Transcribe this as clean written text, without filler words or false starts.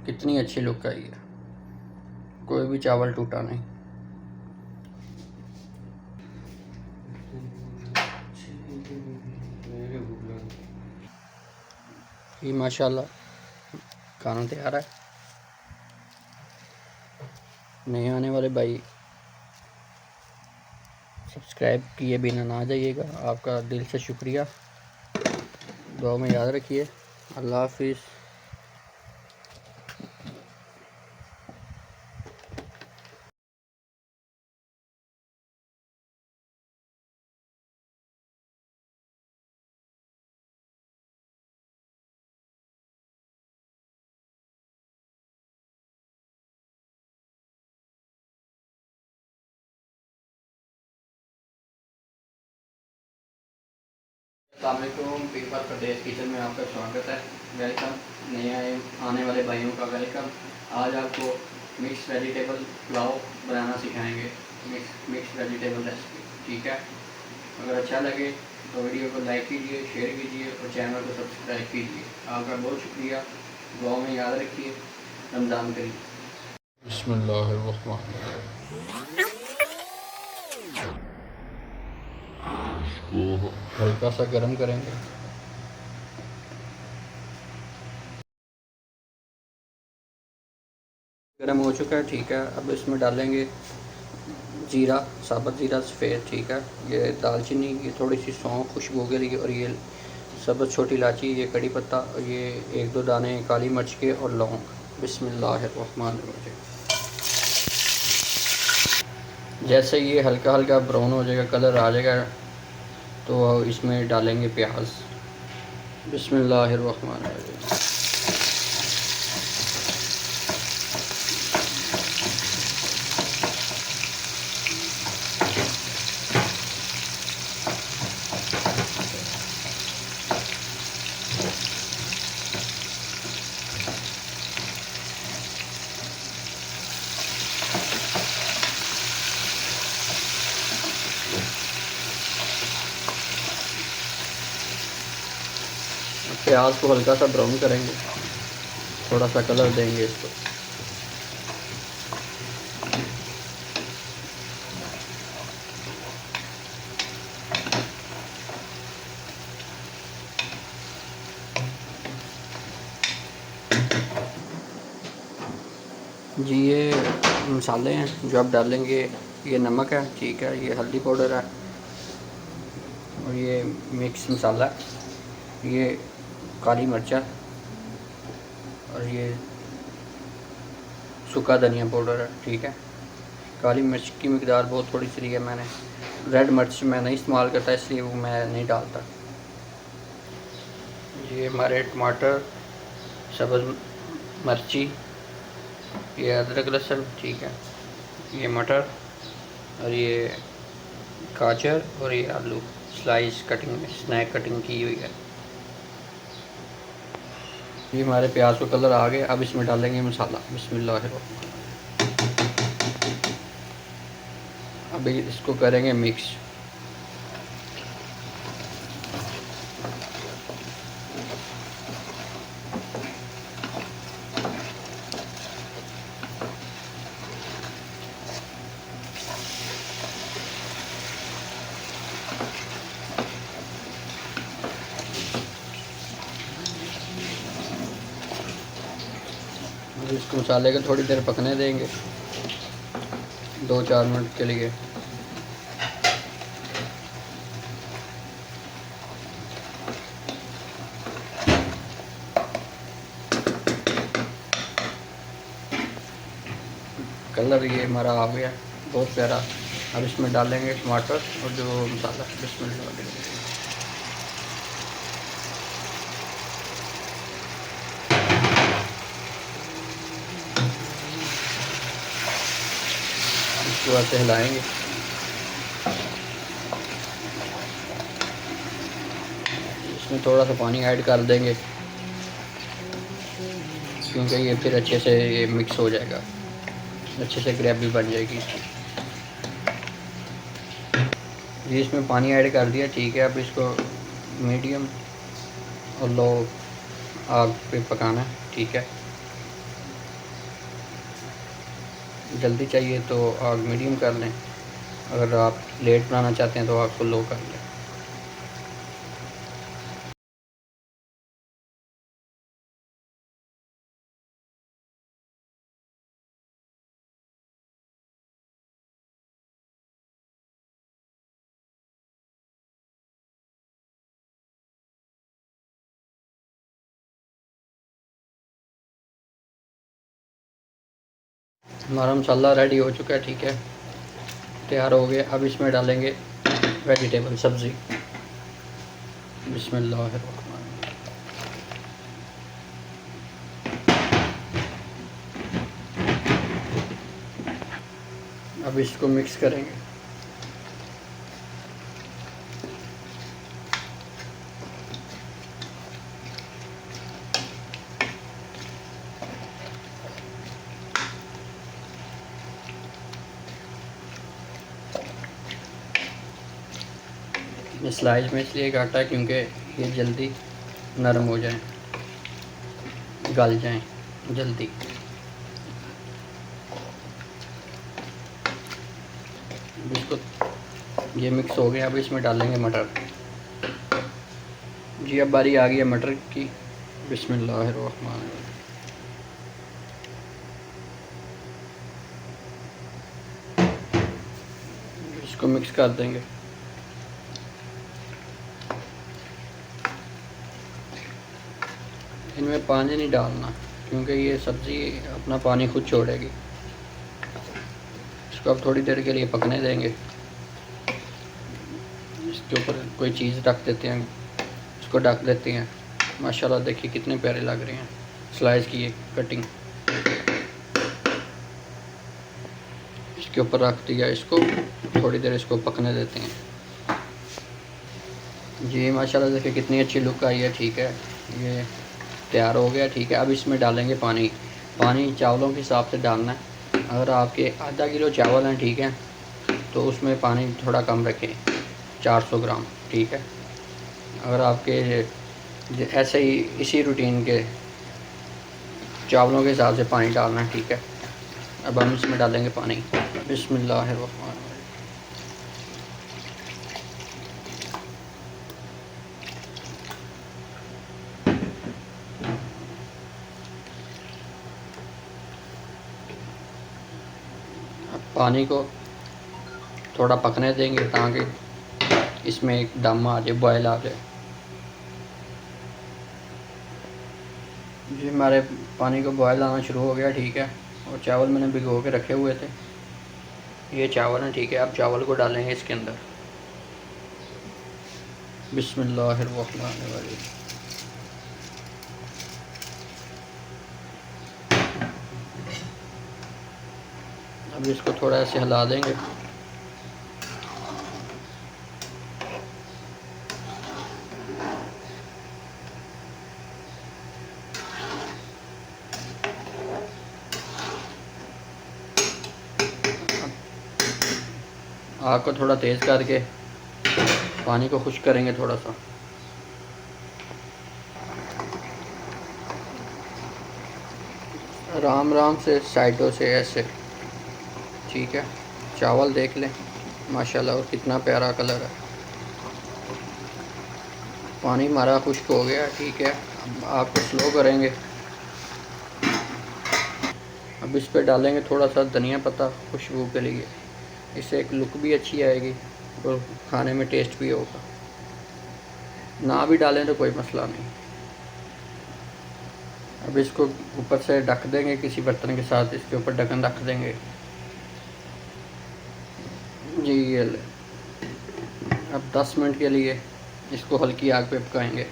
कितनी अच्छी लुक आई है, कोई भी चावल टूटा नहीं। ये माशाल्लाह खाना तैयार है। नए आने वाले भाई सब्सक्राइब किए बिना ना जाइएगा, आपका दिल से शुक्रिया। दुआ में याद रखिए। अल्लाह हाफिज़। अस्सलामुअलैकुम, पीपल प्रदेश किचन में आपका स्वागत है। वेलकम। नए आने वाले भाइयों का वेलकम। आज आपको मिक्स वेजिटेबल पुलाव बनाना सिखाएंगे। मिक्स वेजिटेबल रेसिपी, ठीक है। अगर अच्छा लगे तो वीडियो को लाइक कीजिए, शेयर कीजिए और चैनल को सब्सक्राइब कीजिए। आपका बहुत शुक्रिया। दुआ में याद रखिए। रमज़ान करीम। बिस्मिल्लाहिर्रहमानिर्रहीम। हल्का सा गर्म करेंगे। गर्म हो चुका है, ठीक है। अब इसमें डालेंगे जीरा, साबुत ज़ीरा सफ़ेद, ठीक है। ये दालचीनी, ये थोड़ी सी सौंफ खुशबू के लिए, और ये सब्ज़ छोटी इलायची, ये कड़ी पत्ता, और ये 1-2 दाने काली मिर्च के और लौंग। बिस्मिल्लाहिर्रहमानिर्रहीम। जैसे ये हल्का हल्का ब्राउन हो जाएगा, कलर आ जाएगा, तो इसमें डालेंगे प्याज। बिस्मिल्लाहिर्रहमानिर्रहीम। प्याज को हल्का सा ब्राउन करेंगे, थोड़ा सा कलर देंगे इसको। जी, ये मसाले हैं जो आप डालेंगे। ये नमक है, ठीक है। ये हल्दी पाउडर है, और ये मिक्स मसाला है। ये काली मिर्च है, और ये सूखा धनिया पाउडर है, ठीक है। काली मिर्च की मकदार बहुत थोड़ी सी है मैंने। रेड मिर्च मैं नहीं इस्तेमाल करता, इसलिए वो मैं नहीं डालता। ये हमारे टमाटर, सब्ज़ मिर्ची, ये अदरक लहसुन, ठीक है। ये मटर, और ये गाजर, और ये आलू स्लाइस कटिंग में, स्नैक कटिंग की हुई है। ये हमारे प्याज को कलर आ गया। अब इसमें डालेंगे मसाला। बिस्मिल्लाहिर्रहमानिर्रहीम। अभी इसको करेंगे मिक्स। इसको मसाले को थोड़ी देर पकने देंगे, 2-4 मिनट के लिए। कलर ये हमारा आ गया, बहुत प्यारा। अब इसमें डालेंगे टमाटर और जो मसाला। बिस्मिल्लाह। इसको ऐसे हिलाएंगे। इसमें थोड़ा सा पानी ऐड कर देंगे, क्योंकि ये फिर अच्छे से ये मिक्स हो जाएगा, अच्छे से ग्रेवी बन जाएगी इसकी। ये इसमें पानी ऐड कर दिया, ठीक है। अब इसको मीडियम और लो आग पे पकाना है, ठीक है। जल्दी चाहिए तो आग मीडियम कर लें, अगर आप लेट बनाना चाहते हैं तो आग को लो कर लें। हमारा मसाला रेडी हो चुका है, ठीक है, तैयार हो गया। अब इसमें डालेंगे वेजिटेबल सब्ज़ी। बिस्मिल्लाहिर्रहमानिर्रहीम। अब इसको मिक्स करेंगे। ये स्लाइस में इसलिए काटा है क्योंकि ये जल्दी नरम हो जाए, गल जाएं जल्दी। इसको ये मिक्स हो गया। अब इसमें डालेंगे मटर। जी अब बारी आ गई है मटर की। बिस्मिल्लाहिर्रहमानिर्रहीम। इसको मिक्स कर देंगे। इनमें पानी नहीं डालना क्योंकि ये सब्ज़ी अपना पानी खुद छोड़ेगी। इसको अब थोड़ी देर के लिए पकने देंगे। इसके ऊपर कोई चीज़ रख देते हैं, इसको ढक देते हैं। माशाल्लाह देखिए कितने प्यारे लग रहे हैं स्लाइस की ये कटिंग। इसके ऊपर रख दिया, इसको थोड़ी देर इसको पकने देते हैं। जी माशाल्लाह देखिए कितनी अच्छी लुक आई है, ठीक है, ये तैयार हो गया, ठीक है। अब इसमें डालेंगे पानी। पानी चावलों के हिसाब से डालना है। अगर आपके आधा किलो चावल हैं, ठीक है, तो उसमें पानी थोड़ा कम रखें, 400 ग्राम, ठीक है। अगर आपके ऐसे ही इसी रूटीन के चावलों के हिसाब से पानी डालना है, ठीक है। अब हम इसमें डालेंगे पानी। बिस्मिल्लाहिर्रहमानिर्रहीम। अब पानी को थोड़ा पकने देंगे ताकि इसमें एक दम आ जाए, बॉयल आ जाए। जी हमारे पानी को बॉयल आना शुरू हो गया, ठीक है। और चावल मैंने भिगो के रखे हुए थे, ये चावल हैं, ठीक है। अब चावल को डालेंगे इसके अंदर। बिस्मिल्लाहिर्रहमानिर्रहीम। अब इसको थोड़ा ऐसे हिला देंगे। आग को थोड़ा तेज़ करके पानी को खुश्क करेंगे थोड़ा सा। आराम आराम से साइडों से ऐसे, ठीक है। चावल देख लें माशाल्लाह, और कितना प्यारा कलर है। पानी हमारा खुश्क हो गया, ठीक है। अब आग को स्लो करेंगे। अब इस पर डालेंगे थोड़ा सा धनिया पत्ता खुशबू के लिए, इससे एक लुक भी अच्छी आएगी और खाने में टेस्ट भी होगा। ना भी डालें तो कोई मसला नहीं। अब इसको ऊपर से ढक देंगे किसी बर्तन के साथ, इसके ऊपर ढक्कन रख देंगे। जी ये ले। अब 10 मिनट के लिए इसको हल्की आग पे पकाएंगे।